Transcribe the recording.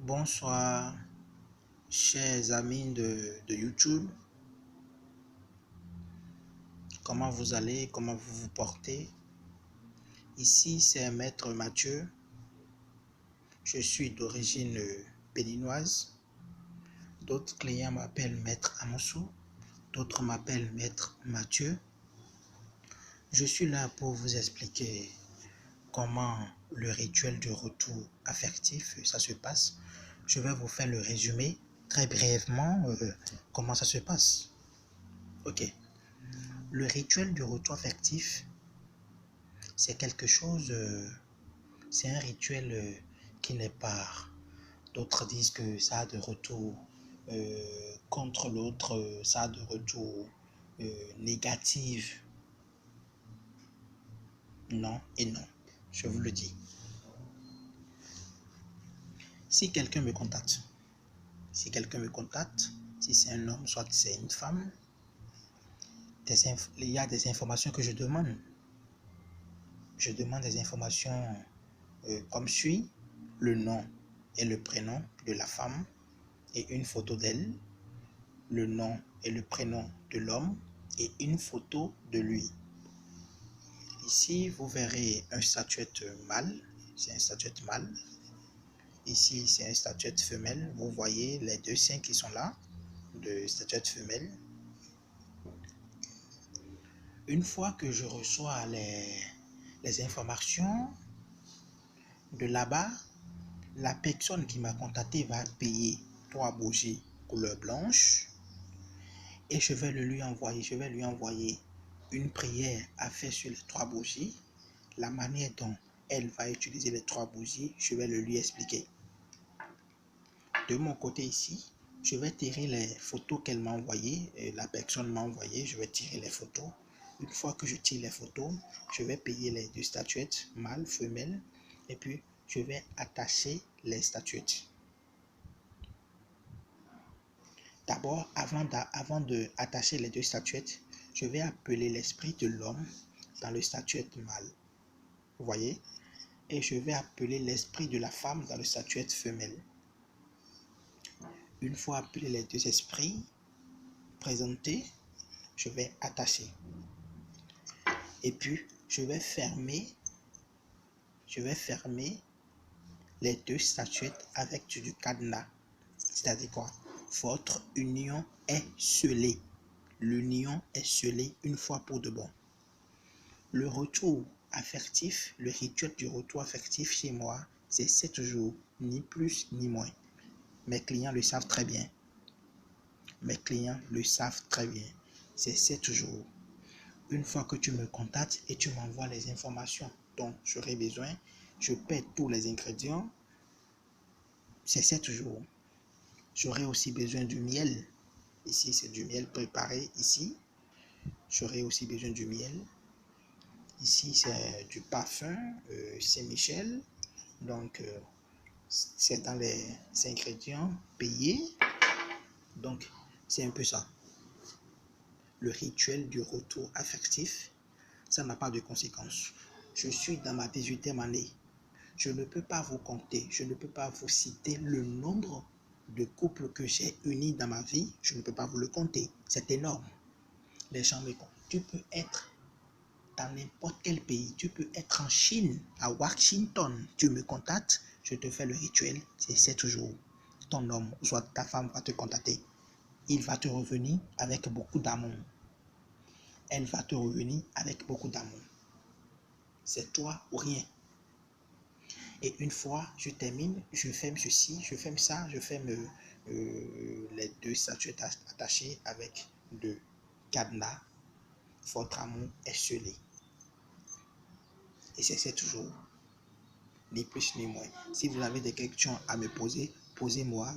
Bonsoir, chers amis de YouTube. Comment vous allez? Comment vous vous portez? Ici, c'est Maître Mathieu. Je suis d'origine béninoise. D'autres clients m'appellent Maître Amoussou. D'autres m'appellent Maître Mathieu. Je suis là pour vous expliquer comment le rituel du retour affectif, ça se passe. Je vais vous faire le résumé très brièvement comment ça se passe. Ok. Le rituel du retour affectif, c'est quelque chose, c'est un rituel qui n'est pas. D'autres disent que ça a de retour contre l'autre, ça a de retour négatif. Non et non, je vous le dis. Si quelqu'un me contacte, si c'est un homme, soit c'est une femme, il y a des informations que je demande. Je demande des informations comme suit: le nom et le prénom de la femme et une photo d'elle, le nom et le prénom de l'homme et une photo de lui. Ici, vous verrez un statuette mâle, c'est un statuette mâle. Ici, c'est un statuette femelle. Vous voyez les deux seins qui sont là, de statuette femelle. Une fois que je reçois les informations de là-bas, la personne qui m'a contacté va payer 3 bougies couleur blanche et je vais lui envoyer une prière à faire sur les 3 bougies. La manière dont elle va utiliser les 3 bougies, je vais lui expliquer. De mon côté ici, je vais tirer les photos qu'elle m'a envoyées, la personne m'a envoyé, je vais tirer les photos. Une fois que je tire les photos, je vais payer les 2 statuettes, mâle, femelle, et puis je vais attacher les statuettes. D'abord, avant d'attacher les 2 statuettes, je vais appeler l'esprit de l'homme dans le statuette mâle. Vous voyez? Et je vais appeler l'esprit de la femme dans le statuette femelle. Une fois appelé les 2 esprits présentés, je vais attacher. Et puis, je vais fermer les 2 statuettes avec du cadenas. C'est-à-dire quoi? Votre union est scellée. L'union est scellée une fois pour de bon. Le retour affectif, le rituel du retour affectif chez moi, c'est 7 jours, ni plus ni moins. Mes clients le savent très bien. C'est 7 jours. Une fois que tu me contactes et tu m'envoies les informations dont j'aurai besoin, je paie tous les ingrédients. C'est 7 jours. J'aurai aussi besoin du miel. Ici, c'est du miel préparé. Ici, j'aurai aussi besoin du miel. Ici, c'est du parfum Saint-Michel. Donc, c'est dans les ingrédients payés. Donc, c'est un peu ça. Le rituel du retour affectif, ça n'a pas de conséquences. Je suis dans ma 18e année. Je ne peux pas vous compter, je ne peux pas vous citer le nombre de couples que j'ai unis dans ma vie. Je ne peux pas vous le compter. C'est énorme. Les gens me comptent. Tu peux être dans n'importe quel pays. Tu peux être en Chine, à Washington. Tu me contactes, je te fais le rituel. C'est 7 jours. Ton homme, soit ta femme, va te contacter. Il va te revenir avec beaucoup d'amour. Elle va te revenir avec beaucoup d'amour. C'est toi ou rien. Et une fois je termine, je ferme ceci, je ferme ça, je ferme les 2 statuettes attachées avec de cadenas. Votre amour est scellé. Et c'est 7 jours. Ni plus ni moins. Si vous avez des questions à me poser, posez-moi.